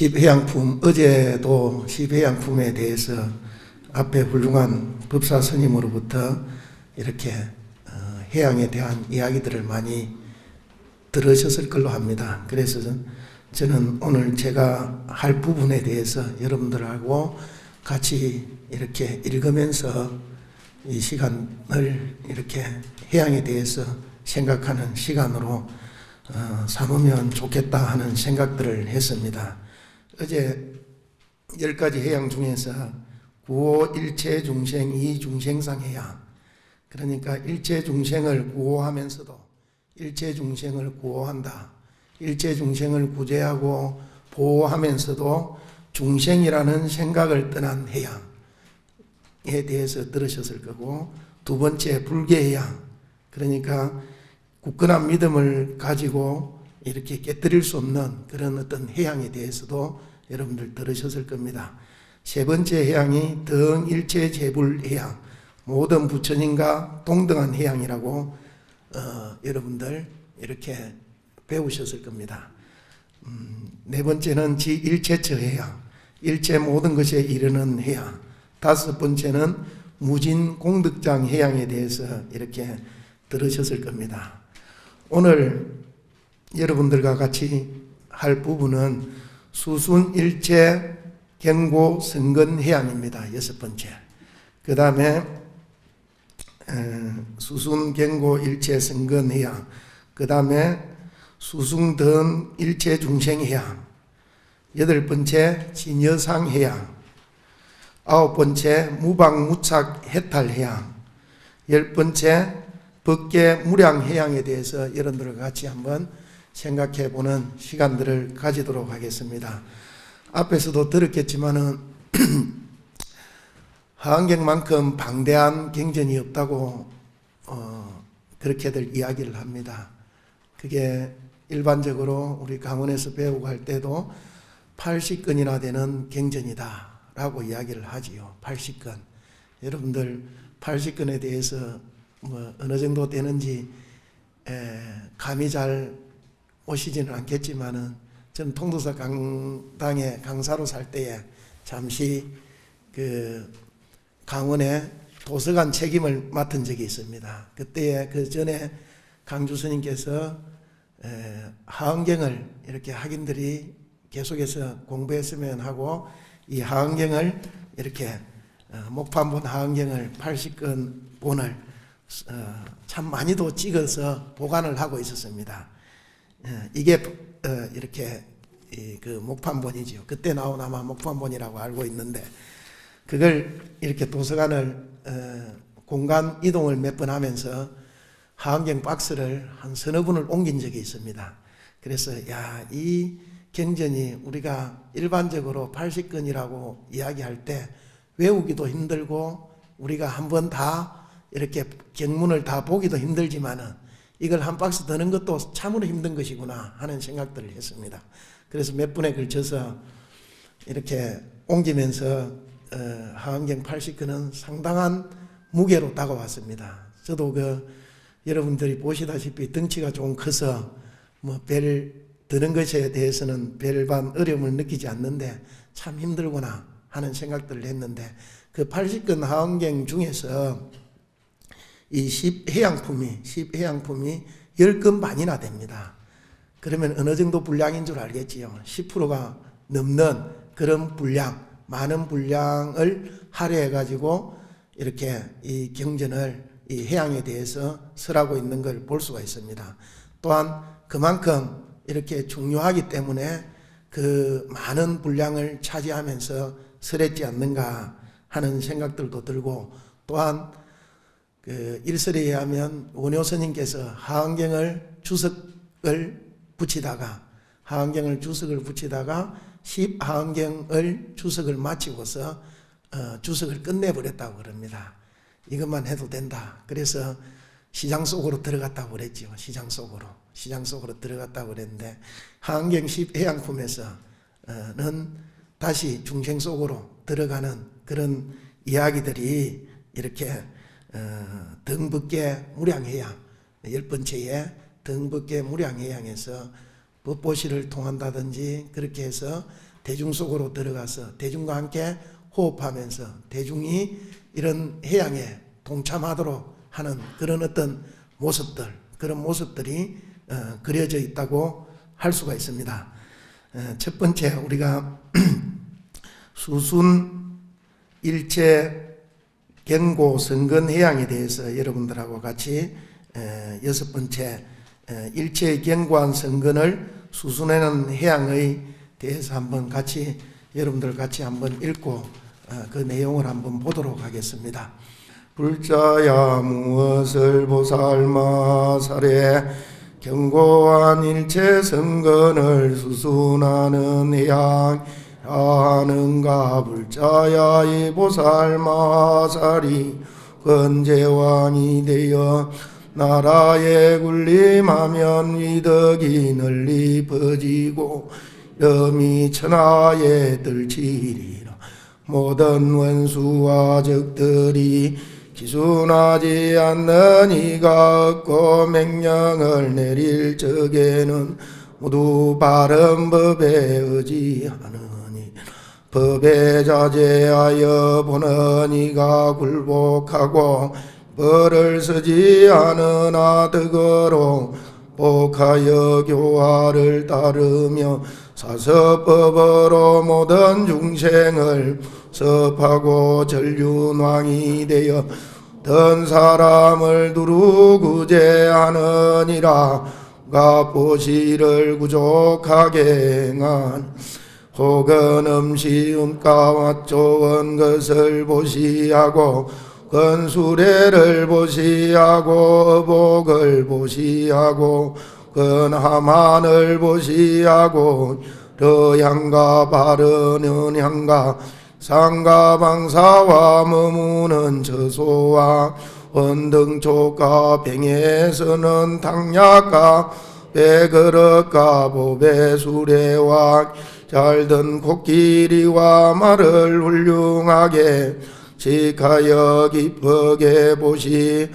십해양품, 어제도 십해양품에 대해서 앞에 훌륭한 법사 스님으로부터 이렇게 해양에 대한 이야기들을 많이 들으셨을 걸로 합니다. 그래서 저는 오늘 제가 할 부분에 대해서 여러분들하고 같이 이렇게 읽으면서 이 시간을 이렇게 해양에 대해서 생각하는 시간으로 삼으면 좋겠다 하는 생각들을 했습니다. 어제 10가지 해양 중에서 구호 일체 중생 이 중생상 해양, 그러니까 일체 중생을 구호하면서도 일체 중생을 구호한다, 일체 중생을 구제하고 보호하면서도 중생이라는 생각을 떠난 해양에 대해서 들으셨을 거고, 두 번째 불계해양, 그러니까 굳건한 믿음을 가지고 이렇게 깨뜨릴 수 없는 그런 어떤 해양에 대해서도 여러분들 들으셨을 겁니다. 세 번째 해양이 등일체 제불 해양, 모든 부처님과 동등한 해양이라고 여러분들 이렇게 배우셨을 겁니다. 네 번째는 지일체처 해양, 일체 모든 것에 이르는 해양. 다섯 번째는 무진공덕장 해양에 대해서 이렇게 들으셨을 겁니다. 오늘 여러분들과 같이 할 부분은 수순일체 경고 성근 해양입니다. 여섯 번째. 그 다음에 수순 경고 일체 성근 해양, 그 다음에 수승등 일체 중생 해양, 여덟 번째 진여상 해양, 아홉 번째 무방무착 해탈 해양, 열 번째 법계 무량 해양에 대해서 여러분들과 같이 한번 생각해 보는 시간들을 가지도록 하겠습니다. 앞에서도 들었겠지만은 하안경만큼 방대한 경전이 없다고 그렇게들 이야기를 합니다. 그게 일반적으로 우리 강원에서 배우고 할 때도 80건이나 되는 경전이다 라고 이야기를 하지요. 80건. 여러분들 80건에 대해서 어느 정도 되는지 감이 잘 오시지는 않겠지만은, 저는 통도사 강당에 강사로 살 때에 잠시 그 강원에 도서관 책임을 맡은 적이 있습니다. 그때에 그 전에 강주 스님께서 하안경을 이렇게 학인들이 계속해서 공부했으면 하고, 이 하안경을 이렇게 목판본 하안경을 80건 본을 참 많이도 찍어서 보관을 하고 있었습니다. 이게 이렇게 그 목판본이지요. 그때 나온 아마 목판본이라고 알고 있는데, 그걸 이렇게 도서관을 공간 이동을 몇 번 하면서 하안경 박스를 한 서너 분을 옮긴 적이 있습니다. 그래서 이 경전이 우리가 일반적으로 80건이라고 이야기할 때 외우기도 힘들고 우리가 한번 다 이렇게 경문을 다 보기도 힘들지만은 이걸 한 박스 드는 것도 참으로 힘든 것이구나 하는 생각들을 했습니다. 그래서 몇 분에 걸쳐서 이렇게 옮기면서 하안경 80건은 상당한 무게로 다가왔습니다. 저도 여러분들이 보시다시피 덩치가 좀 커서 벨 드는 것에 대해서는 별반 어려움을 느끼지 않는데 참 힘들구나 하는 생각들을 했는데, 그 80건 하안경 중에서 이 10해양품이 10건 반이나 됩니다. 그러면 어느 정도 분량인 줄 알겠지요. 10%가 넘는 그런 분량, 많은 분량을 할애해 가지고 이렇게 이 경전을 이 해양에 대해서 설하고 있는 걸 볼 수가 있습니다. 또한 그만큼 이렇게 중요하기 때문에 그 많은 분량을 차지하면서 설했지 않는가 하는 생각들도 들고, 또한 그 일설에 의하면 원효 스님께서 하안경을 주석을 붙이다가 10하안경을 주석을 마치고서 주석을 끝내버렸다고 그럽니다. 이것만 해도 된다. 그래서 시장 속으로 들어갔다고 그랬죠. 시장 속으로 들어갔다고 그랬는데, 하안경 10해양품에서는 다시 중생 속으로 들어가는 그런 이야기들이 이렇게 등법계 무량해양, 10번째에 등법계 무량해양에서 법보시를 통한다든지 그렇게 해서 대중 속으로 들어가서 대중과 함께 호흡하면서 대중이 이런 해양에 동참하도록 하는 그런 어떤 모습들, 그런 모습들이 그려져 있다고 할 수가 있습니다. 첫 번째, 우리가 수순 일체 경고 성근 해양에 대해서 여러분들하고 같이 여섯 번째, 일체의 견고한 성근을 수순하는 해양의 대해서 한번 같이 여러분들 같이 한번 읽고 그 내용을 한번 보도록 하겠습니다. 불자야 무엇을 보살마사래 견고한 일체 성근을 수순하는 해양 하는가. 불자야 이 보살마살이 건재왕이 되어 나라에 군림하면 이덕이 널리 퍼지고 염이 천하에 들치리라. 모든 원수와 적들이 기순하지 않는 이가 없고 명령을 내릴 적에는 모두 바른 법에 의지하느니 법에 자제하여 보는 이가 굴복하고 벌을 쓰지 않으나 덕으로 복하여 교화를 따르며 사서법으로 모든 중생을 섭하고 전륜왕이 되어 던 사람을 두루 구제하느니라. 가보시를 구족하게 행한 혹은 음시음가와 좋은 것을 보시하고 근수레를 보시하고 복을 보시하고 근하만을 보시하고 러향과 바르는 향과 상가방사와 머무는 저소와 언등초가 병에서는 탕약과 배그릇과 보배수레와 잘든 코끼리와 말을 훌륭하게 직하여 기쁘게 보시느니라.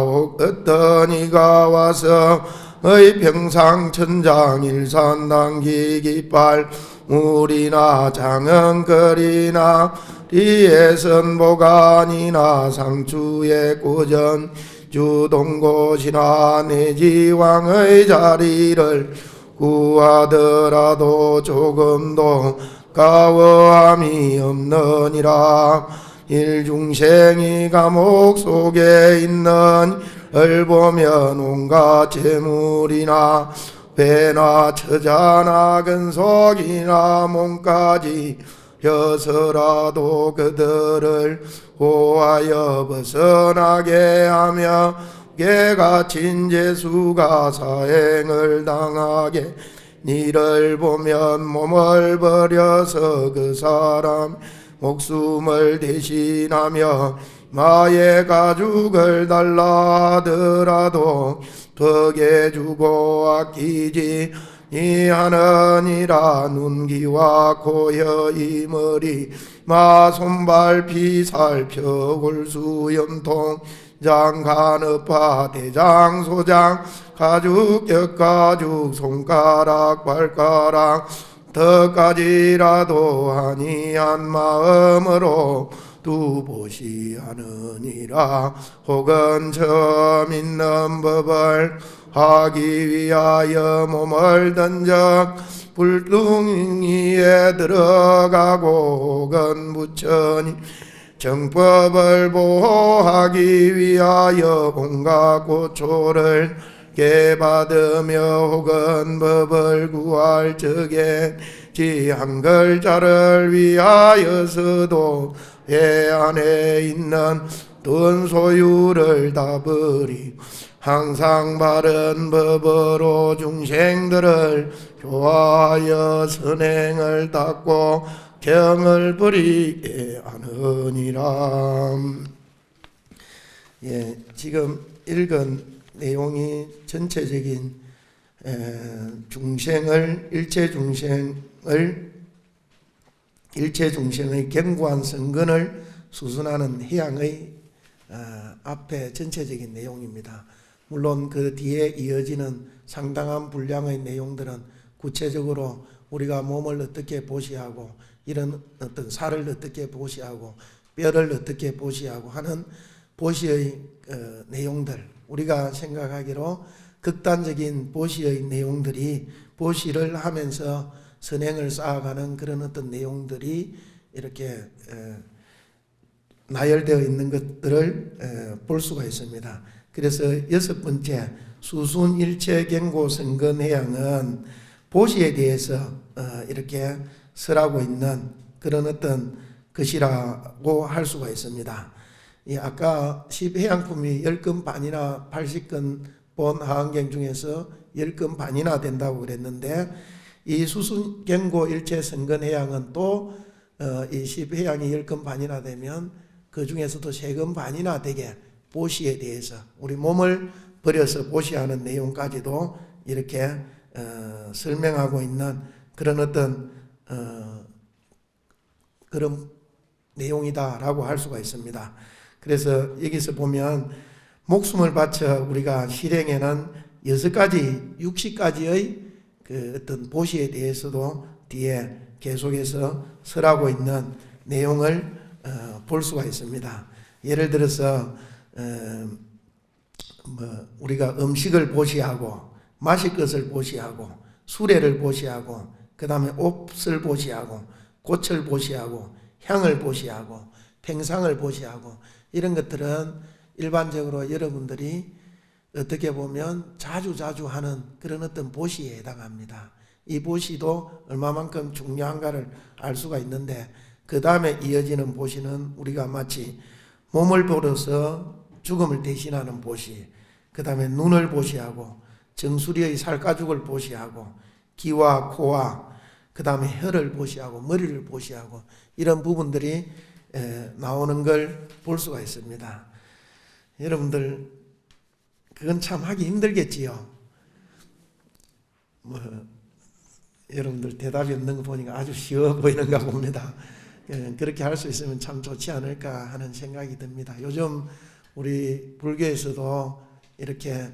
어떤 이가 와서 의 평상천장 일산당기 깃발 물이나 장흥거리나 리에선 보관이나 상추의 꾸전 주동곳이나 내지 왕의 자리를 구하더라도 조금도 가워함이 없느니라. 일중생이 감옥 속에 있는 을 보면 온갖 재물이나 배나 처자나 근속이나 몸까지 여서라도 그들을 고하여 벗어나게 하며 개같은 죄수가 사행을 당하게 니를 보면 몸을 버려서 그 사람 목숨을 대신하며 마의 가죽을 달라 하더라도 덕에 주고 아끼지 니하느니라. 눈기와 코여 이 머리 마 손발 피살 펴골수 염통 장간업파 대장 소장 가죽 격가죽 손가락 발가락 턱까지라도 아니한 마음으로 두보시하느니라. 혹은 처음 있는 법을 하기 위하여 몸을 던져 불둥이에 들어가고 혹은 부처님 정법을 보호하기 위하여 온갖 고초를 깨받으며 혹은 법을 구할 적에 지 한 글자를 위하여서도 배 안에 있는 돈 소유를 다 버리 항상 바른 법으로 중생들을 교화하여 선행을 닦고 경을 부리게 하느니라. 예, 지금 읽은 내용이 전체적인 중생을 일체 중생의 견고한 성근을 수순하는 해양의 앞에 전체적인 내용입니다. 물론 그 뒤에 이어지는 상당한 분량의 내용들은 구체적으로 우리가 몸을 어떻게 보시하고 이런 어떤 살을 어떻게 보시하고 뼈를 어떻게 보시하고 하는 보시의 내용들, 우리가 생각하기로 극단적인 보시의 내용들이 보시를 하면서 선행을 쌓아가는 그런 어떤 내용들이 이렇게 나열되어 있는 것들을 볼 수가 있습니다. 그래서 6번째 수순일체경고 선건해양은 보시에 대해서 이렇게 설하고 있는 그런 어떤 것이라고 할 수가 있습니다. 아까 10해양품이 10건 반이나 80건 본 하안경 중에서 10건 반이나 된다고 그랬는데, 이 수순경고 일체 선건해양은 또 이 10해양이 10건 반이나 되면 그 중에서도 3건 반이나 되게 보시에 대해서 우리 몸을 버려서 보시하는 내용까지도 이렇게 설명하고 있는 그런 어떤 그런 내용이다라고 할 수가 있습니다. 그래서 여기서 보면 목숨을 바쳐 우리가 실행에는 6가지, 60가지의 그 어떤 보시에 대해서도 뒤에 계속해서 설하고 있는 내용을 볼 수가 있습니다. 예를 들어서 우리가 음식을 보시하고 마실 것을 보시하고 수레를 보시하고 그 다음에 옷을 보시하고 꽃을 보시하고 향을 보시하고 평상을 보시하고 이런 것들은 일반적으로 여러분들이 어떻게 보면 자주 하는 그런 어떤 보시에 해당합니다. 이 보시도 얼마만큼 중요한가를 알 수가 있는데, 그 다음에 이어지는 보시는 우리가 마치 몸을 벌어서 죽음을 대신하는 보시, 그 다음에 눈을 보시하고 정수리의 살가죽을 보시하고 귀와 코와 그 다음에 혀를 보시하고 머리를 보시하고 이런 부분들이 나오는 걸 볼 수가 있습니다. 여러분들 그건 참 하기 힘들겠지요. 여러분들 대답이 없는 거 보니까 아주 쉬워 보이는가 봅니다. 그렇게 할 수 있으면 참 좋지 않을까 하는 생각이 듭니다. 요즘 우리 불교에서도 이렇게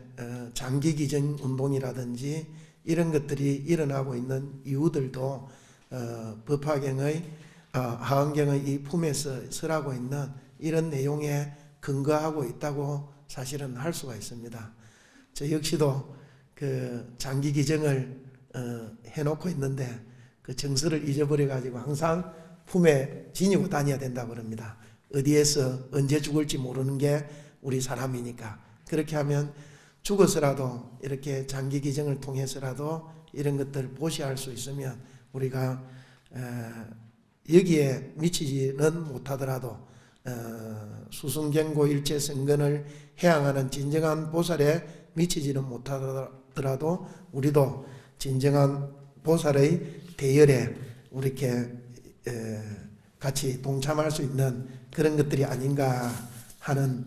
장기 기증 운동이라든지 이런 것들이 일어나고 있는 이유들도 법화경의 하안경의 이 품에서 설하고 있는 이런 내용에 근거하고 있다고 사실은 할 수가 있습니다. 저 역시도 그 장기 기증을 해놓고 있는데 그 정서를 잊어버려 가지고 항상 품에 지니고 다녀야 된다고 그럽니다. 어디에서 언제 죽을지 모르는 게 우리 사람이니까. 그렇게 하면 죽어서라도 이렇게 장기 기증을 통해서라도 이런 것들을 보시할 수 있으면 우리가 여기에 미치지는 못하더라도 수순경고 일체 선건을 해양하는 진정한 보살에 미치지는 못하더라도 우리도 진정한 보살의 대열에 이렇게 같이 동참할 수 있는 그런 것들이 아닌가 하는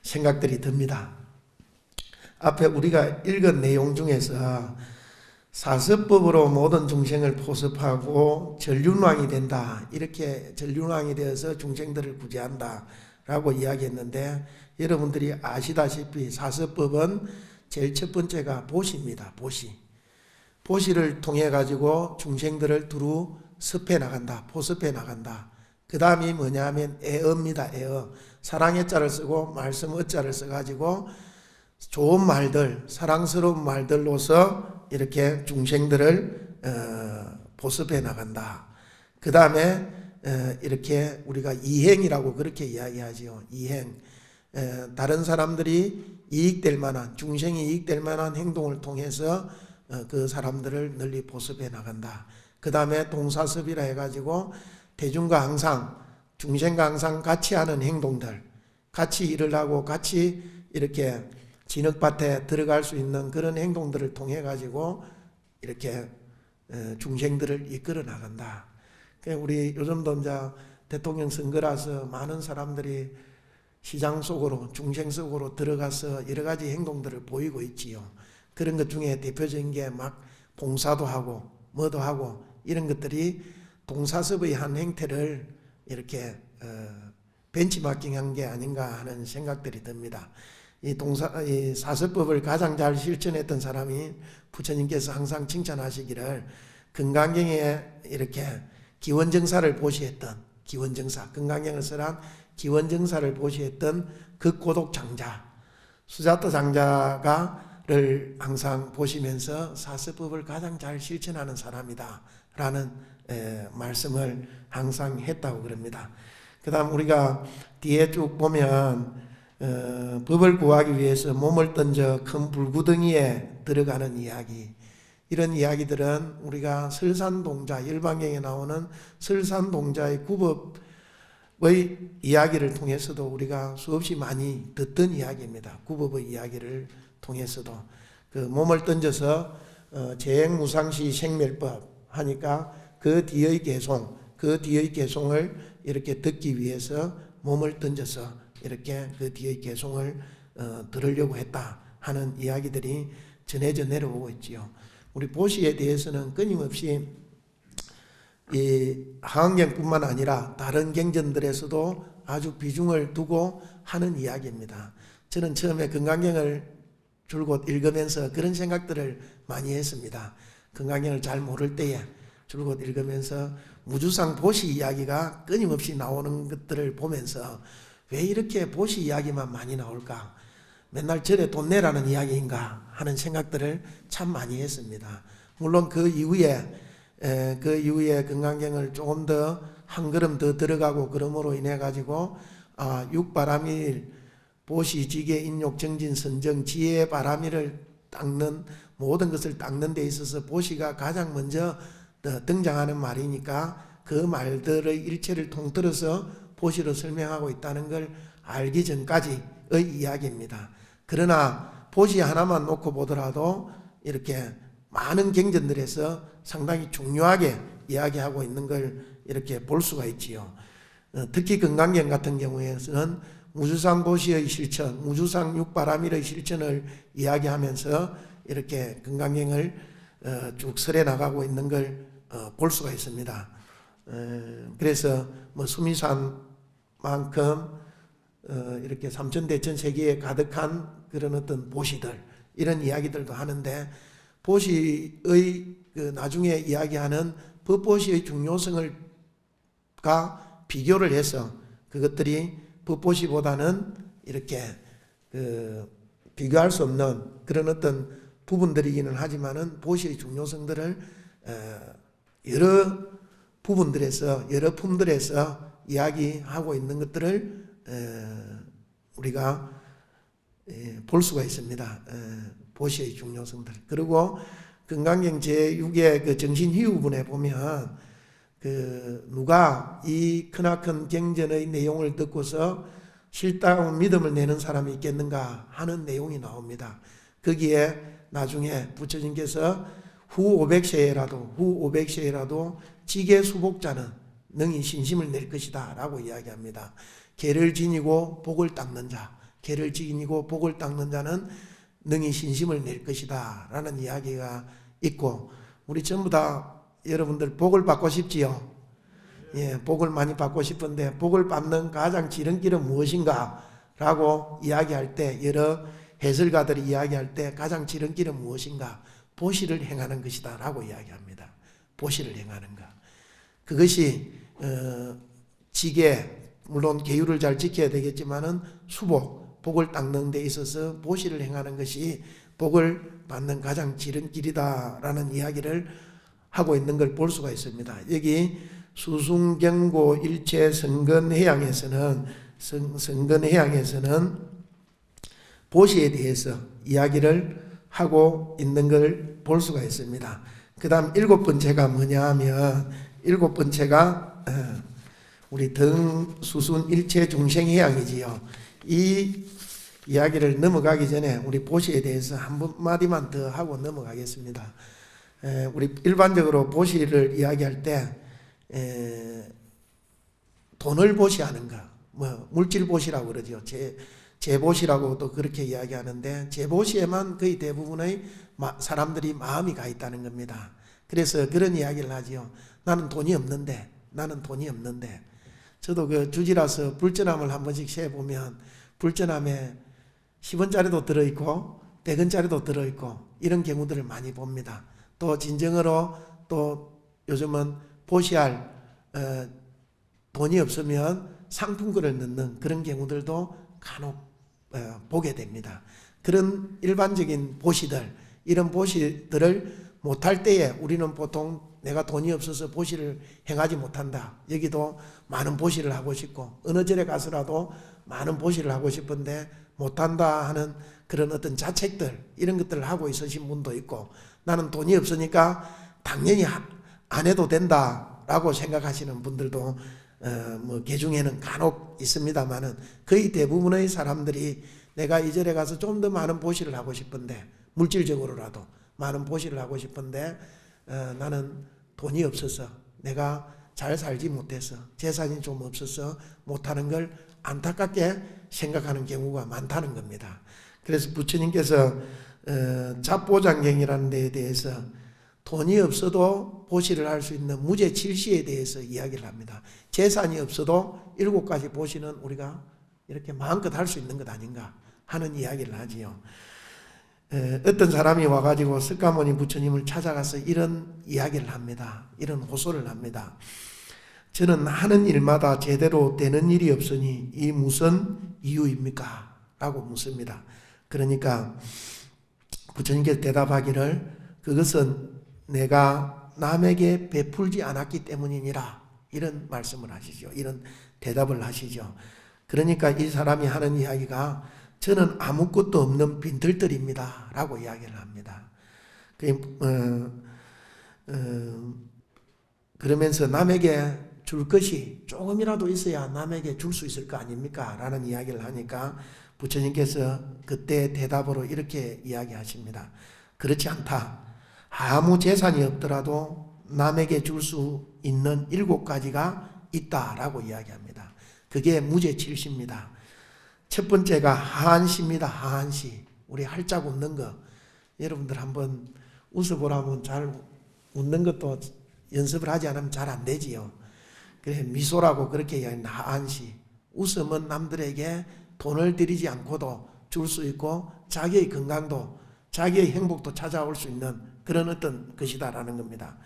생각들이 듭니다. 앞에 우리가 읽은 내용 중에서 사서법으로 모든 중생을 포섭하고 전륜왕이 된다, 이렇게 전륜왕이 되어서 중생들을 구제한다 라고 이야기했는데, 여러분들이 아시다시피 사서법은 제일 첫 번째가 보시입니다. 보시를 통해 가지고 중생들을 두루 섭해 나간다, 포섭해 나간다. 그 다음이 뭐냐 하면 애어입니다. 애어. 사랑의 자를 쓰고 말씀 어자를 써가지고 좋은 말들, 사랑스러운 말들로서 이렇게 중생들을 보습해 나간다. 그 다음에 이렇게 우리가 이행이라고 그렇게 이야기하지요. 이행. 다른 사람들이 이익될 만한, 중생이 이익될 만한 행동을 통해서 그 사람들을 널리 보습해 나간다. 그 다음에 동사섭이라 해가지고 대중과 항상, 중생과 항상 같이 하는 행동들, 같이 일을 하고 같이 이렇게 진흙밭에 들어갈 수 있는 그런 행동들을 통해 가지고 이렇게 중생들을 이끌어 나간다. 우리 요즘도 이제 대통령 선거라서 많은 사람들이 시장 속으로, 중생 속으로 들어가서 여러 가지 행동들을 보이고 있지요. 그런 것 중에 대표적인 게 막 봉사도 하고 뭐도 하고 이런 것들이 동사섭의 한 행태를 이렇게 벤치마킹한 게 아닌가 하는 생각들이 듭니다. 이 사서법을 가장 잘 실천했던 사람이 부처님께서 항상 칭찬하시기를 금강경에 이렇게 기원정사를 보시했던 기원정사, 금강경을 써란 기원정사를 보시했던 극고독 장자, 수자타 장자가를 항상 보시면서 사서법을 가장 잘 실천하는 사람이다 라는 말씀을 항상 했다고 그럽니다. 그 다음 우리가 뒤에 쭉 보면 법을 구하기 위해서 몸을 던져 큰 불구덩이에 들어가는 이야기, 이런 이야기들은 우리가 설산동자, 열반경에 나오는 설산동자의 구법의 이야기를 통해서도 우리가 수없이 많이 듣던 이야기입니다. 구법의 이야기를 통해서도 그 몸을 던져서 재행무상시 생멸법 하니까 그 뒤의 개송을 이렇게 듣기 위해서 몸을 던져서 이렇게 그 뒤의 개송을 들으려고 했다 하는 이야기들이 전해져 내려오고 있지요. 우리 보시에 대해서는 끊임없이 이 하강경뿐만 아니라 다른 경전들에서도 아주 비중을 두고 하는 이야기입니다. 저는 처음에 금강경을 줄곧 읽으면서 그런 생각들을 많이 했습니다. 금강경을 잘 모를 때에 줄곧 읽으면서 무주상 보시 이야기가 끊임없이 나오는 것들을 보면서 왜 이렇게 보시 이야기만 많이 나올까? 맨날 절에 돈 내라는 이야기인가 하는 생각들을 참 많이 했습니다. 물론 그 이후에 금강경을 조금 더 한 걸음 더 들어가고 그러므로 인해 가지고 육바라밀 보시 지계 인욕 정진 선정 지혜의 바라밀을 닦는 모든 것을 닦는 데 있어서 보시가 가장 먼저 등장하는 말이니까 그 말들의 일체를 통틀어서 보시로 설명하고 있다는 걸 알기 전까지의 이야기입니다. 그러나 보시 하나만 놓고 보더라도 이렇게 많은 경전들에서 상당히 중요하게 이야기하고 있는 걸 이렇게 볼 수가 있지요. 특히 금강경 같은 경우에는 무주상 보시의 실천, 무주상 육바라밀의 실천을 이야기하면서 이렇게 금강경을 쭉 설해 나가고 있는 걸 볼 수가 있습니다. 그래서 뭐 수미산만큼 이렇게 삼천대천 세계에 가득한 그런 어떤 보시들, 이런 이야기들도 하는데, 보시의 그 나중에 이야기하는 법보시의 중요성을 비교를 해서 그것들이 법보시보다는 이렇게 비교할 수 없는 그런 어떤 부분들이기는 하지만은 보시의 중요성들을 여러 부분들에서 여러 품들에서 이야기하고 있는 것들을 우리가 볼 수가 있습니다. 보시의 중요성들. 그리고 금강경 제6의 그 정신희우분에 보면 누가 이 크나큰 경전의 내용을 듣고서 싫다고 믿음을 내는 사람이 있겠는가 하는 내용이 나옵니다. 거기에 나중에 부처님께서 후 500세에라도 지계 수복자는 능히 신심을 낼 것이다 라고 이야기합니다. 개를 지니고 복을 닦는 자, 개를 지니고 복을 닦는 자는 능히 신심을 낼 것이다 라는 이야기가 있고, 우리 전부 다 여러분들 복을 받고 싶지요? 예, 복을 많이 받고 싶은데 복을 받는 가장 지름길은 무엇인가 라고 이야기할 때, 여러 해설가들이 이야기할 때 가장 지름길은 무엇인가? 보시를 행하는 것이다 라고 이야기합니다. 보시를 행하는 것. 그것이 지계, 물론 계율을 잘 지켜야 되겠지만은 수복, 복을 닦는 데 있어서 보시를 행하는 것이 복을 받는 가장 지름길이다 라는 이야기를 하고 있는 걸 볼 수가 있습니다. 여기 수승경고 일체 성근해양에서는 보시에 대해서 이야기를 하고 있는 걸 볼 수가 있습니다. 그 다음 7번째가 뭐냐 하면, 7번째가 우리 등수순 일체 중생해양이지요. 이 이야기를 넘어가기 전에 우리 보시에 대해서 한마디만 더 하고 넘어가겠습니다. 우리 일반적으로 보시를 이야기할 때 돈을 보시하는 거, 뭐 물질 보시라고 그러죠. 재보시라고도 그렇게 이야기하는데, 재보시에만 거의 대부분의 사람들이 마음이 가 있다는 겁니다. 그래서 그런 이야기를 하지요. 나는 돈이 없는데. 저도 그 주지라서 불전함을 한 번씩 세보면 불전함에 10원짜리도 들어있고 100원짜리도 들어있고 이런 경우들을 많이 봅니다. 또 진정으로 또 요즘은 보시할 돈이 없으면 상품권을 넣는 그런 경우들도 간혹 보게 됩니다. 그런 일반적인 보시들, 이런 보시들을 못할 때에 우리는 보통 내가 돈이 없어서 보시를 행하지 못한다. 여기도 많은 보시를 하고 싶고 어느 절에 가서라도 많은 보시를 하고 싶은데 못한다 하는 그런 어떤 자책들, 이런 것들을 하고 있으신 분도 있고, 나는 돈이 없으니까 당연히 안 해도 된다라고 생각하시는 분들도 개중에는 간혹 있습니다만은, 거의 대부분의 사람들이 내가 이 절에 가서 좀 더 많은 보시를 하고 싶은데, 물질적으로라도 많은 보시를 하고 싶은데 나는 돈이 없어서, 내가 잘 살지 못해서, 재산이 좀 없어서 못하는 걸 안타깝게 생각하는 경우가 많다는 겁니다. 그래서 부처님께서 잡보장경이라는 데에 대해서 돈이 없어도 보시를 할 수 있는 무죄칠시에 대해서 이야기를 합니다. 재산이 없어도 7가지 보시는 우리가 이렇게 마음껏 할 수 있는 것 아닌가 하는 이야기를 하지요. 어떤 사람이 와가지고 석가모니 부처님을 찾아가서 이런 이야기를 합니다. 이런 호소를 합니다. 저는 하는 일마다 제대로 되는 일이 없으니 이 무슨 이유입니까? 라고 묻습니다. 그러니까 부처님께서 대답하기를, 그것은 내가 남에게 베풀지 않았기 때문이니라, 이런 말씀을 하시죠. 이런 대답을 하시죠. 그러니까 이 사람이 하는 이야기가, 저는 아무것도 없는 빈털터리입니다 라고 이야기를 합니다. 그러면서 남에게 줄 것이 조금이라도 있어야 남에게 줄 수 있을 거 아닙니까? 라는 이야기를 하니까 부처님께서 그때 대답으로 이렇게 이야기하십니다. 그렇지 않다. 아무 재산이 없더라도 남에게 줄 수 있는 7가지가 있다라고 이야기합니다. 그게 무죄칠시입니다. 첫 번째가 하한시입니다. 하한시. 우리 활짝 웃는 거. 여러분들 한번 웃어보라면, 잘 웃는 것도 연습을 하지 않으면 잘 안 되지요. 그래, 미소라고 그렇게 이야기하는 하한시. 웃음은 남들에게 돈을 들이지 않고도 줄 수 있고 자기의 건강도, 자기의 행복도 찾아올 수 있는 그런 어떤 것이다라는 겁니다.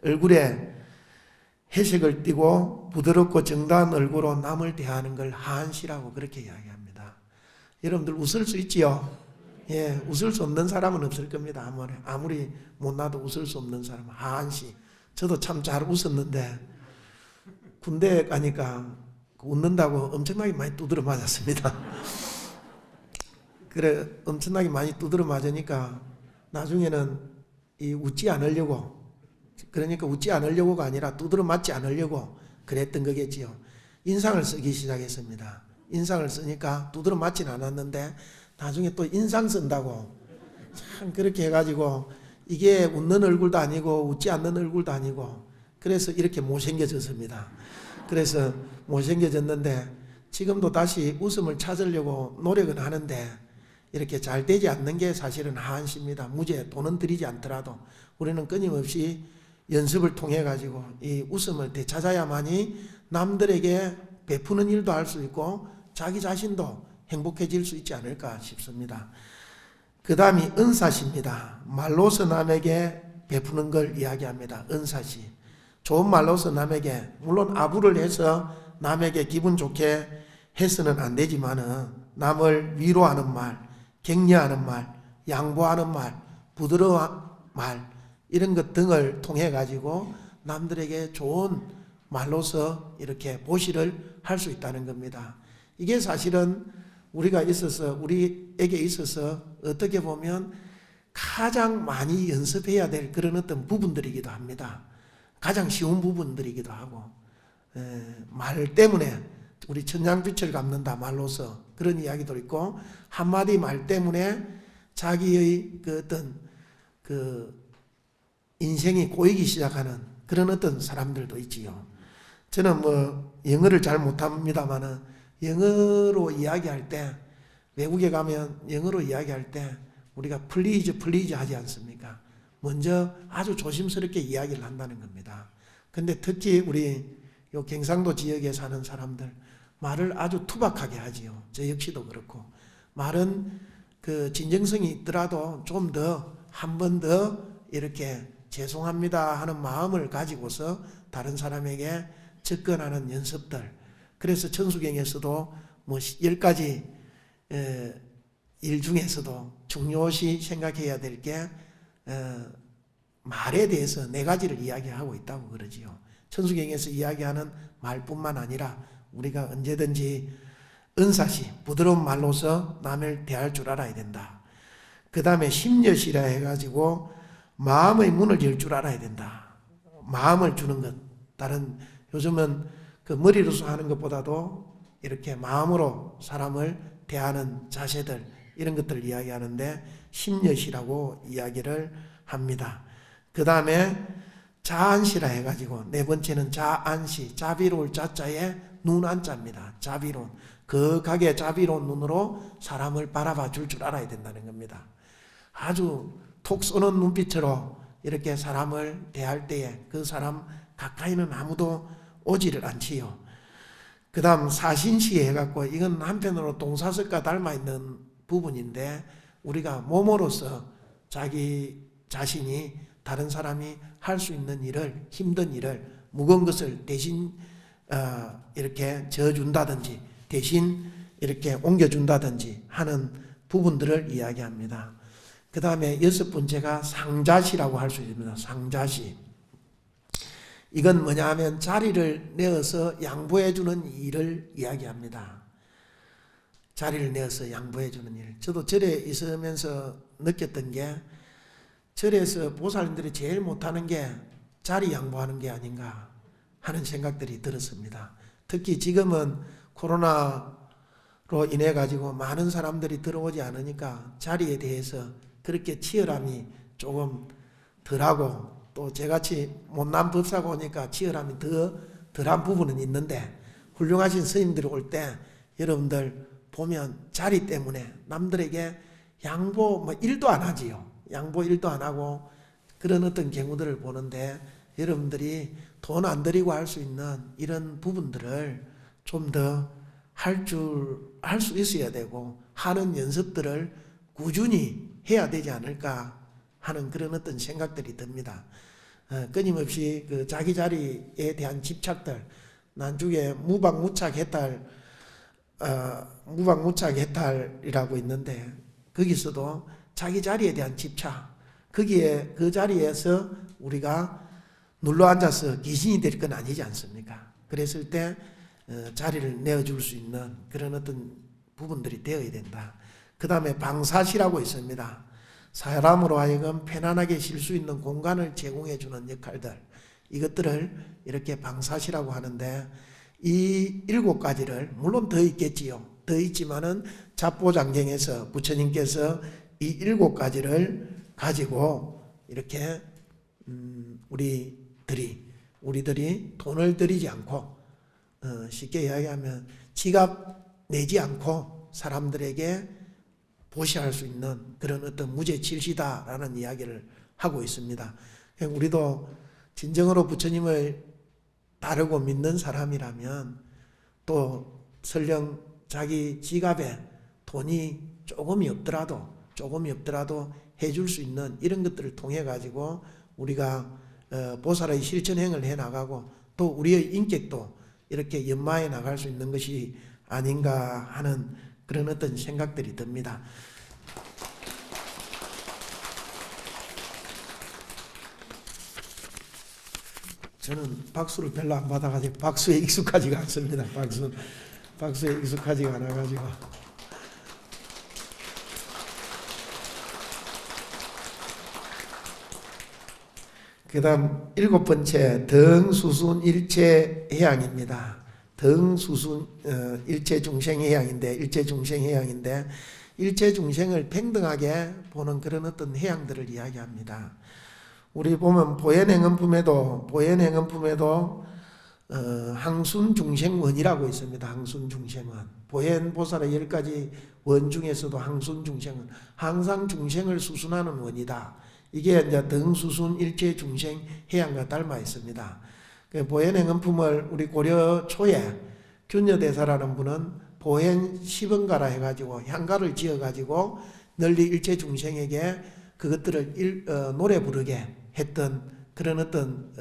얼굴에 회색을 띠고 부드럽고 정다운 얼굴로 남을 대하는 걸 하한시라고 그렇게 이야기합니다. 여러분들 웃을 수 있지요? 예, 웃을 수 없는 사람은 없을 겁니다. 아무리 못나도 웃을 수 없는 사람은 하한시. 저도 참 잘 웃었는데 군대 가니까 웃는다고 엄청나게 많이 두드려 맞았습니다. 그래, 엄청나게 많이 두드려 맞으니까 나중에는 웃지 않으려고, 그러니까 웃지 않으려고가 아니라 두드려 맞지 않으려고 그랬던 거겠지요. 인상을 쓰기 시작했습니다. 인상을 쓰니까 두드려 맞진 않았는데 나중에 또 인상 쓴다고 참 그렇게 해가지고, 이게 웃는 얼굴도 아니고 웃지 않는 얼굴도 아니고, 그래서 이렇게 못생겨졌습니다. 그래서 못생겨졌는데 지금도 다시 웃음을 찾으려고 노력은 하는데 이렇게 잘 되지 않는 게 사실은 하한시입니다. 무죄, 돈은 들이지 않더라도 우리는 끊임없이 연습을 통해 가지고 이 웃음을 되찾아야만이 남들에게 베푸는 일도 할 수 있고 자기 자신도 행복해질 수 있지 않을까 싶습니다. 그 다음이 은사시입니다. 말로서 남에게 베푸는 걸 이야기합니다. 은사시. 좋은 말로서 남에게, 물론 아부를 해서 남에게 기분 좋게 해서는 안 되지만은, 남을 위로하는 말, 격려하는 말, 양보하는 말, 부드러운 말, 이런 것 등을 통해 가지고 남들에게 좋은 말로서 이렇게 보시를 할 수 있다는 겁니다. 이게 사실은 우리에게 있어서 어떻게 보면 가장 많이 연습해야 될 그런 어떤 부분들이기도 합니다. 가장 쉬운 부분들이기도 하고, 말 때문에 우리 천냥빛을 갚는다 말로서 그런 이야기도 있고, 한마디 말 때문에 자기의 그 어떤 그 인생이 꼬이기 시작하는 그런 어떤 사람들도 있지요. 저는 영어를 잘 못합니다만은 영어로 이야기할 때, 외국에 가면 영어로 이야기할 때 우리가 플리즈 하지 않습니까? 먼저 아주 조심스럽게 이야기를 한다는 겁니다. 근데 특히 우리 요 경상도 지역에 사는 사람들 말을 아주 투박하게 하지요. 저 역시도 그렇고 말은 그 진정성이 있더라도 좀 더, 한 번 더 이렇게 죄송합니다 하는 마음을 가지고서 다른 사람에게 접근하는 연습들. 그래서 천수경에서도 뭐 10가지 일 중에서도 중요시 생각해야 될 게 말에 대해서 4가지를 이야기하고 있다고 그러지요. 천수경에서 이야기하는 말뿐만 아니라 우리가 언제든지 은사시, 부드러운 말로서 남을 대할 줄 알아야 된다. 그 다음에 심려시라 해가지고 마음의 문을 열 줄 알아야 된다. 마음을 주는 것. 다른 요즘은 그 머리로서 하는 것보다도 이렇게 마음으로 사람을 대하는 자세들, 이런 것들을 이야기하는데 심려시라고 이야기를 합니다. 그 다음에 자안시라 해가지고 4번째는 자안시, 자비로울 자자에 눈안자입니다. 자비로운, 거하게 자비로운 눈으로 사람을 바라봐 줄 알아야 된다는 겁니다. 아주 톡 쏘는 눈빛으로 이렇게 사람을 대할 때에 그 사람 가까이는 아무도 오지를 않지요. 그 다음 사신시 해갖고 이건 한편으로 동사석과 닮아있는 부분인데, 우리가 몸으로서 자기 자신이 다른 사람이 할 수 있는 일을, 힘든 일을, 무거운 것을 대신 이렇게 져준다든지 대신 이렇게 옮겨준다든지 하는 부분들을 이야기합니다. 그 다음에 6번째가 상자시라고 할 수 있습니다. 상자시. 이건 뭐냐 하면 자리를 내어서 양보해주는 일을 이야기합니다. 자리를 내어서 양보해주는 일. 저도 절에 있으면서 느꼈던 게, 절에서 보살님들이 제일 못하는 게 자리 양보하는 게 아닌가 하는 생각들이 들었습니다. 특히 지금은 코로나로 인해 가지고 많은 사람들이 들어오지 않으니까 자리에 대해서 그렇게 치열함이 조금 덜하고, 또 저같이 못난 법사가 오니까 치열함이 덜한 부분은 있는데, 훌륭하신 스님들이 올 때 여러분들 보면 자리 때문에 남들에게 양보 뭐 1도 안 하지요. 양보 1도 안 하고 그런 어떤 경우들을 보는데, 여러분들이 돈 안 들이고 할 수 있는 이런 부분들을 좀 더 할 수 있어야 되고, 하는 연습들을 꾸준히 해야 되지 않을까 하는 그런 어떤 생각들이 듭니다. 끊임없이 그 자기 자리에 대한 집착들, 난중에 무방무착해탈이라고 있는데, 거기서도 자기 자리에 대한 집착, 거기에 그 자리에서 우리가 눌러앉아서 귀신이 될 건 아니지 않습니까? 그랬을 때 자리를 내어줄 수 있는 그런 어떤 부분들이 되어야 된다. 그 다음에 방사시라고 있습니다. 사람으로 하여금 편안하게 쉴 수 있는 공간을 제공해 주는 역할들, 이것들을 이렇게 방사시라고 하는데, 이 7가지를 물론 더 있겠지요. 더 있지만은 잡보장경에서 부처님께서 이 7가지를 가지고 이렇게 우리들이 돈을 들이지 않고, 쉽게 이야기하면 지갑 내지 않고 사람들에게 보시할 수 있는 그런 어떤 무죄칠시다라는 이야기를 하고 있습니다. 우리도 진정으로 부처님을 따르고 믿는 사람이라면, 또 설령 자기 지갑에 돈이 조금이 없더라도 해줄 수 있는 이런 것들을 통해 가지고 우리가 보살의 실천행을 해 나가고, 또 우리의 인격도 이렇게 연마해 나갈 수 있는 것이 아닌가 하는 그런 어떤 생각들이 듭니다. 저는 박수를 별로 안 받아가지고 박수에 익숙하지가 않습니다. 박수에 익숙하지가 않아가지고. 그 다음 7번째 덩수순 일체해양입니다. 덩수순 일체중생해양인데, 일체중생을 평등하게 보는 그런 어떤 해양들을 이야기합니다. 우리 보면 보현행은품에도 항순중생원이라고 있습니다. 항순중생원. 보현보살의 10가지 원 중에서도 항순중생원, 항상 중생을 수순하는 원이다. 이게 이제 덩수순 일체중생 해양과 닮아 있습니다. 보현행은품을 우리 고려 초에 균여대사라는 분은 보현 시번가라 해가지고 향가를 지어가지고 널리 일체 중생에게 그것들을 노래 부르게 했던 그런 어떤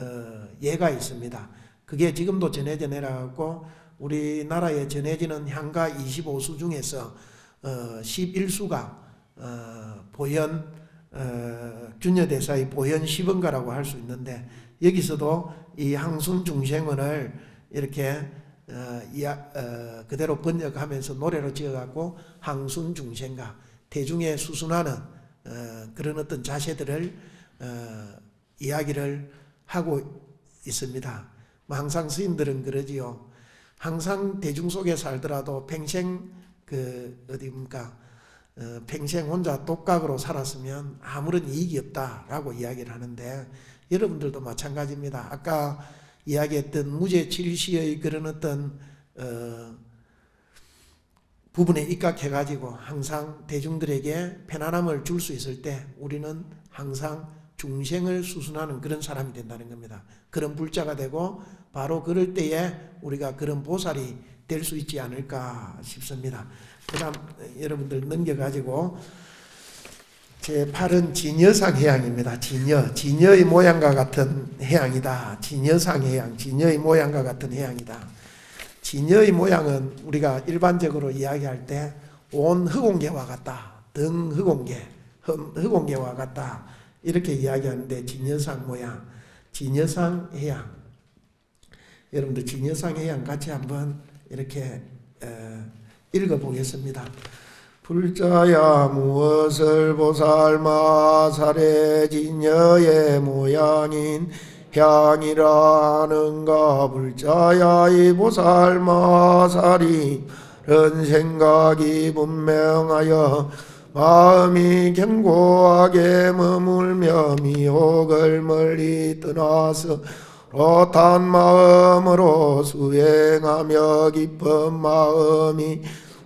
예가 있습니다. 그게 지금도 전해져 내려가고 우리나라에 전해지는 향가 25수 중에서 11수가 보현 균여대사의 보현 시번가라고 할 수 있는데, 여기서도 이 항순 중생원을 이렇게 그대로 번역하면서 노래로 지어갖고 항순 중생가, 대중에 수순하는 그런 어떤 자세들을 이야기를 하고 있습니다. 항상 스님들은 그러지요. 항상 대중 속에 살더라도 평생 평생 혼자 독각으로 살았으면 아무런 이익이 없다라고 이야기를 하는데, 여러분들도 마찬가지입니다. 아까 이야기했던 무죄칠시의 그런 어떤 부분에 입각해가지고 항상 대중들에게 편안함을 줄 수 있을 때 우리는 항상 중생을 수순하는 그런 사람이 된다는 겁니다. 그런 불자가 되고 바로 그럴 때에 우리가 그런 보살이 될 수 있지 않을까 싶습니다. 그 다음 여러분들 넘겨가지고 제8은 진여상 해양입니다. 진여의 모양과 같은 해양이다. 진여상 해양, 진여의 모양과 같은 해양이다. 진여의 모양은 우리가 일반적으로 이야기할 때 온 흑공계와 같다, 등 흑공계와 같다, 이렇게 이야기하는데, 진여상 모양, 진여상 해양, 여러분들 진여상 해양 같이 한번 이렇게 읽어보겠습니다. 불자야 무엇을 보살마살의 진여의 모양인 향이라는가. 불자야 이 보살마살이 런 생각이 분명하여 마음이 견고하게 머물며 미혹을 멀리 떠나서 롯한 마음으로 수행하며 깊은 마음이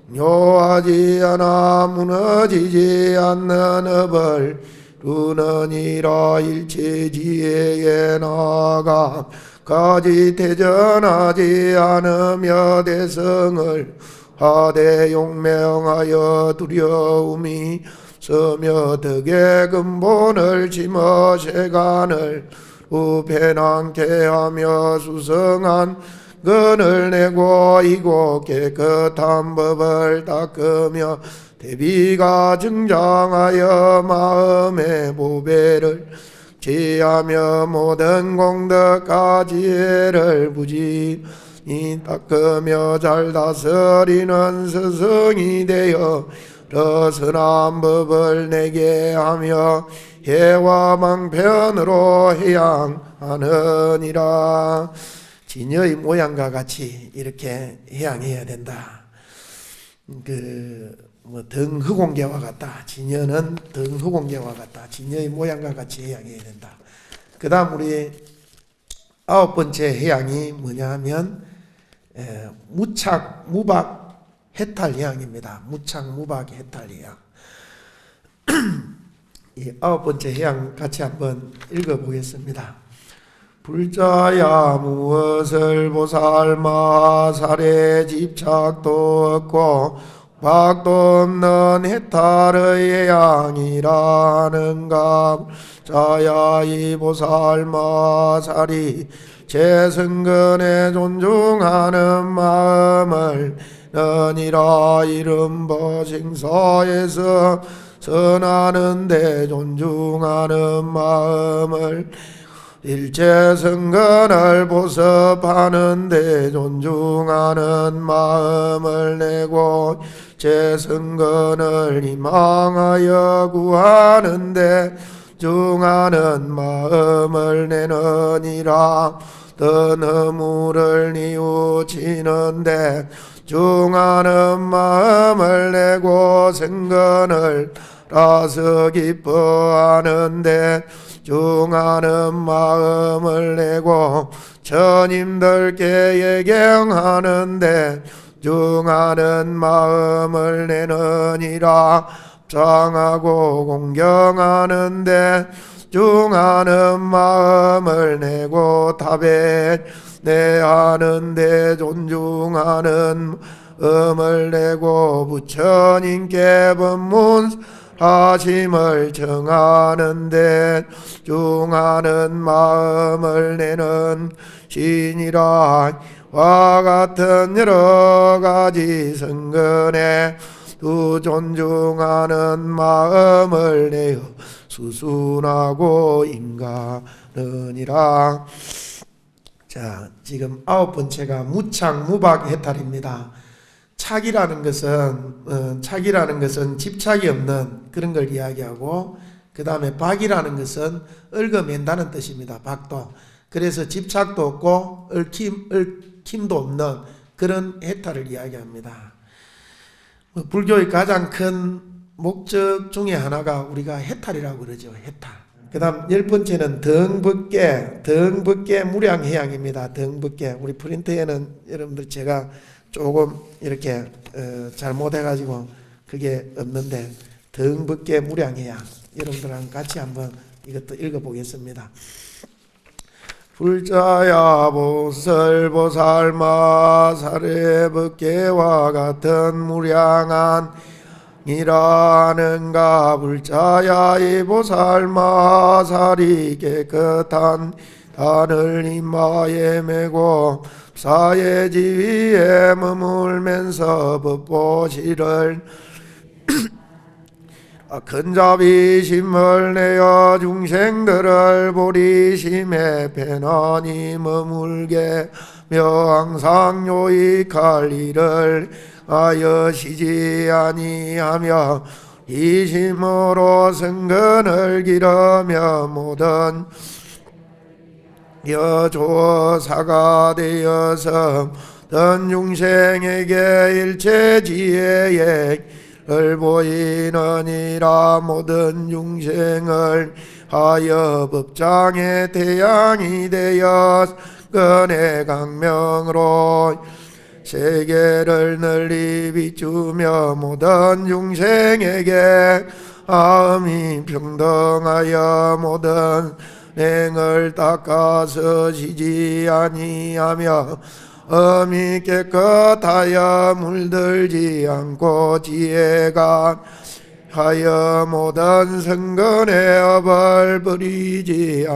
묘하지 않아 무너지지 않는 업을 루느니라. 일체지혜에 나아가 까지 대전하지 않으며 대성을 하되 용명하여 두려움이 서며 덕의 근본을 심어 세간을 우편함께 하며 수성한 근을 내고 이고 깨끗한 법을 닦으며 대비가 증장하여 마음의 보배를 지하며 모든 공덕과 지혜를 부지히 닦으며 잘 다스리는 스승이 되어 선한 법을 내게 하며 해와 방편으로 해양하느니라. 진여의 모양과 같이 이렇게 해양해야 된다. 등 흑공계와 같다. 진여는 등 흑공계와 같다. 진여의 모양과 같이 해양해야 된다. 그 다음 우리 9번째 해양이 뭐냐 하면 무착 무박 해탈 해양입니다. 무착 무박 해탈 해양. 이 9번째 해양 같이 한번 읽어보겠습니다. 불자야 무엇을 보살마살에 집착도 없고 박도 없는 해탈의 해양이라는가. 자야 이 보살마살이 제승근에 존중하는 마음을 너니라. 이른바 생사에서 선하는데 존중하는 마음을 일체승근을 보습하는데 존중하는 마음을 내고 제승근을 희망하여 구하는데 중하는 마음을 내느니라. 떠너무를 뉘우치는데 중하는 마음을 내고 생근을 따서 기뻐하는데 중하는 마음을 내고 처님들께 예경하는데 중하는 마음을 내느니라. 합장하고 공경하는데 중하는 마음을 내고 타배 내하는데 존중하는 음을 내고 부처님께 법문하심을 정하는데 중하는 마음을 내는 신이라. 와 같은 여러 가지 성근에 두 존중하는 마음을 내어 수순하고 인가느니라. 자, 지금 9번째가 무착무박 해탈입니다. 착이라는 것은 집착이 없는 그런 걸 이야기하고, 그 다음에 박이라는 것은 얽어맨다는 뜻입니다. 박도. 그래서 집착도 없고 얽힘도 없는 그런 해탈을 이야기합니다. 불교의 가장 큰 목적 중에 하나가 우리가 해탈이라고 그러죠. 해탈. 그 다음 10번째는 덩벗게 무량해양입니다. 덩벗게. 우리 프린트에는 여러분들 제가 조금 이렇게 잘못해가지고 그게 없는데, 덩벗게 무량해양. 여러분들랑 같이 한번 이것도 읽어보겠습니다. 불자야 보설보살마 사례벗게와 같은 무량한 이라는가. 불자야 이 보살마 살이 깨끗한 단을 이마에 메고 사의 지위에 머물면서 법보시를 큰 자비심을 내어 중생들을 보리심에 편안히 머물게 며 항상 요익할 일을 하여시지 아니하며 이심으로 성근을 기르며 모든 여조사가 되어서 던 중생에게 일체 지혜에 을 보이느니라. 모든 중생을 하여 법장의 태양이 되어 근의 강명으로 세계를 널리 비추며 모든 중생에게 마음이 평등하여 모든 냉을 닦아서 지지 아니하며 엄이 깨끗하여 물들지 않고 지혜가 하여 모든 성근의 업을 버리지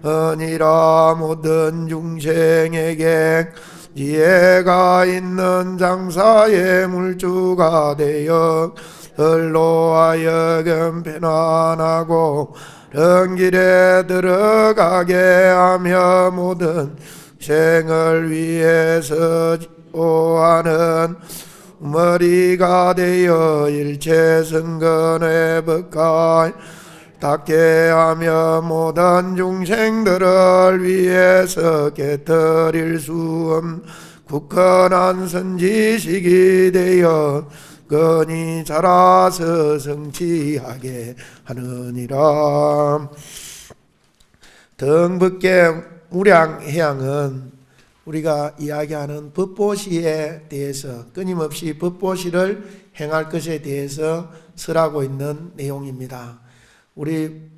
아니하니라. 모든 중생에게 지혜가 있는 장사의 물주가 되어 들로 하여금 편안하고 정길에 들어가게 하며 모든 생을 위해서 하는 머리가 되어 일체 성근의 법과 닦게 하며 모든 중생들을 위해서 깨뜨릴 수 없는 굳건한 선지식이 되어 건이 자라서 성취하게 하느니라. 덩벗게 무량해양은 우리가 이야기하는 법보시에 대해서 끊임없이 법보시를 행할 것에 대해서 설하고 있는 내용입니다. 우리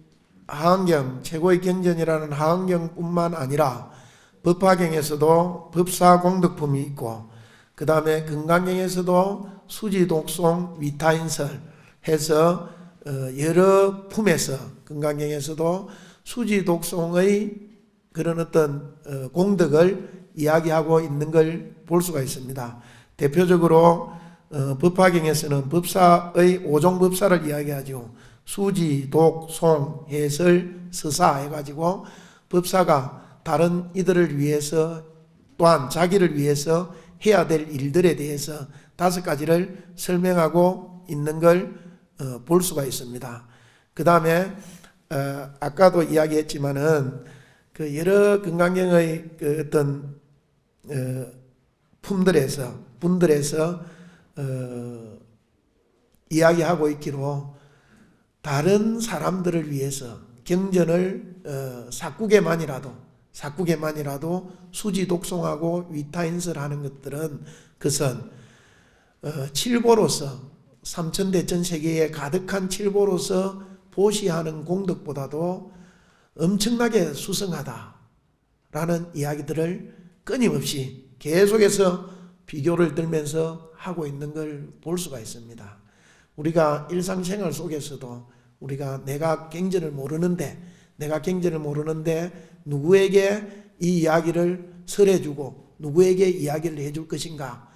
하흥경 최고의 경전이라는 하흥경뿐만 아니라 법화경에서도 법사공덕품이 있고, 그 다음에 금강경에서도 수지독송 위타인설 해서 여러 품에서 금강경에서도 수지독송의 그런 어떤 공덕을 이야기하고 있는 걸 볼 수가 있습니다. 대표적으로 법화경에서는 법사의 5종 법사를 이야기하죠. 수지, 독, 송, 해설, 서사 해가지고 법사가 다른 이들을 위해서 또한 자기를 위해서 해야 될 일들에 대해서 5가지를 설명하고 있는 걸 볼 수가 있습니다. 그 다음에 아까도 이야기했지만은 그 여러 금강경의 그 어떤 분들에서 이야기하고 있기로 다른 사람들을 위해서 경전을 사구개만이라도 수지 독송하고 위타인설하는 것들은 그것은 칠보로서 삼천대천 세계에 가득한 칠보로서 보시하는 공덕보다도 엄청나게 수성하다라는 이야기들을 끊임없이 계속해서 비교를 들면서 하고 있는 걸 볼 수가 있습니다. 우리가 일상생활 속에서도 우리가 내가 경전을 모르는데 누구에게 이 이야기를 설해주고 누구에게 이야기를 해줄 것인가.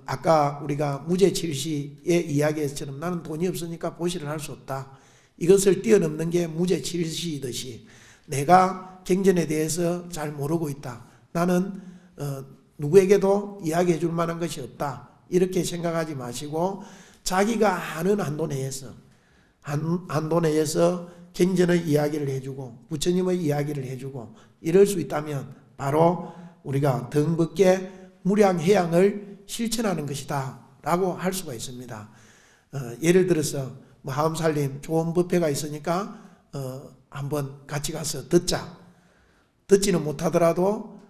아까 우리가 무죄칠시의 이야기에서처럼 나는 돈이 없으니까 보시를 할 수 없다. 이것을 뛰어넘는 게 무죄칠시이듯이 내가 경전에 대해서 잘 모르고 있다. 나는 누구에게도 이야기해 줄 만한 것이 없다. 이렇게 생각하지 마시고 자기가 아는 한도 내에서 경전의 이야기를 해주고 부처님의 이야기를 해주고 이럴 수 있다면 바로 우리가 덩벗게 무량해양을 실천하는 것이다 라고 할 수가 있습니다. 예를 들어서 하음살림 좋은 뷔페가 있으니까 한번 같이 가서 듣지는 못하더라도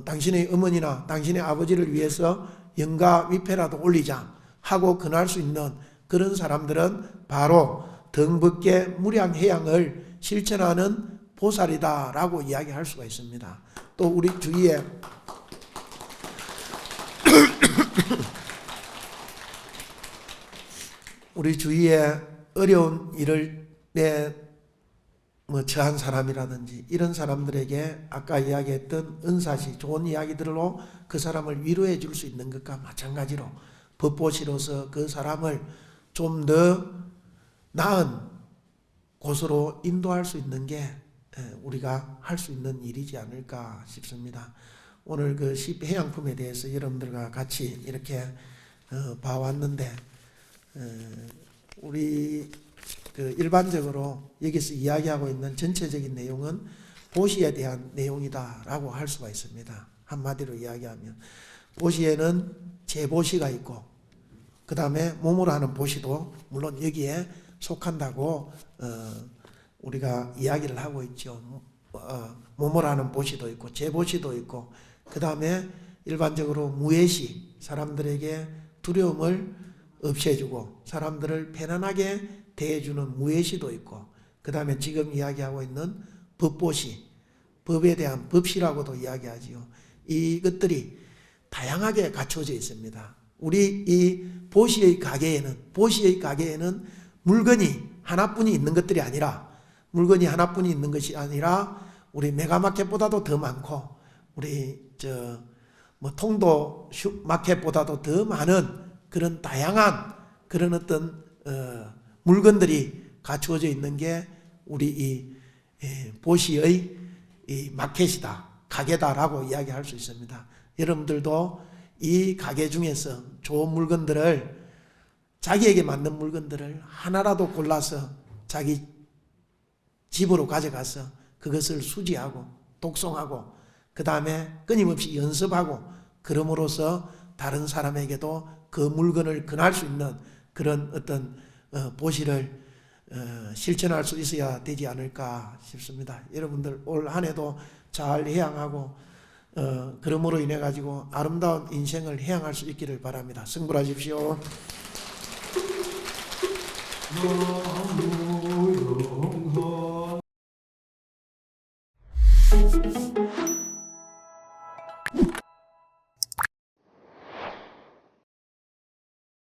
당신의 어머니나 당신의 아버지를 위해서 영가 위패라도 올리자 하고 권할 수 있는 그런 사람들은 바로 덩벗게 무량해양을 실천하는 보살이다 라고 이야기할 수가 있습니다. 또 우리 주위에 어려운 일을 처한 사람이라든지 이런 사람들에게 아까 이야기했던 은사시 좋은 이야기들로 그 사람을 위로해 줄 수 있는 것과 마찬가지로 법보시로서 그 사람을 좀 더 나은 곳으로 인도할 수 있는 게 우리가 할 수 있는 일이지 않을까 싶습니다. 오늘 그 십해양품에 대해서 여러분들과 같이 이렇게 봐왔는데 우리 그 일반적으로 여기서 이야기하고 있는 전체적인 내용은 보시에 대한 내용이다라고 할 수가 있습니다. 한마디로 이야기하면 보시에는 제보시가 있고 그 다음에 몸으로 하는 보시도 물론 여기에 속한다고 우리가 이야기를 하고 있죠. 몸으로 하는 보시도 있고 제보시도 있고 그 다음에 일반적으로 무예시 사람들에게 두려움을 없애주고 사람들을 편안하게 대해주는 무예시도 있고 그 다음에 지금 이야기하고 있는 법보시 법에 대한 법시라고도 이야기하지요. 이것들이 다양하게 갖춰져 있습니다. 우리 이 보시의 가게에는 물건이 하나뿐이 있는 것들이 아니라 우리 메가마켓보다도 더 많고 우리 통도 마켓보다도 더 많은 그런 다양한 그런 어떤 물건들이 갖추어져 있는 게 우리 이 보시의 이 마켓이다, 가게다라고 이야기할 수 있습니다. 여러분들도 이 가게 중에서 좋은 물건들을 자기에게 맞는 물건들을 하나라도 골라서 자기 집으로 가져가서 그것을 수지하고 독송하고 그 다음에 끊임없이 연습하고 그럼으로써 다른 사람에게도 그 물건을 권할 수 있는 그런 어떤 보시를 실천할 수 있어야 되지 않을까 싶습니다. 여러분들 올 한 해도 잘 해양하고 그러므로 인해 가지고 아름다운 인생을 해양할 수 있기를 바랍니다. 승불하십시오.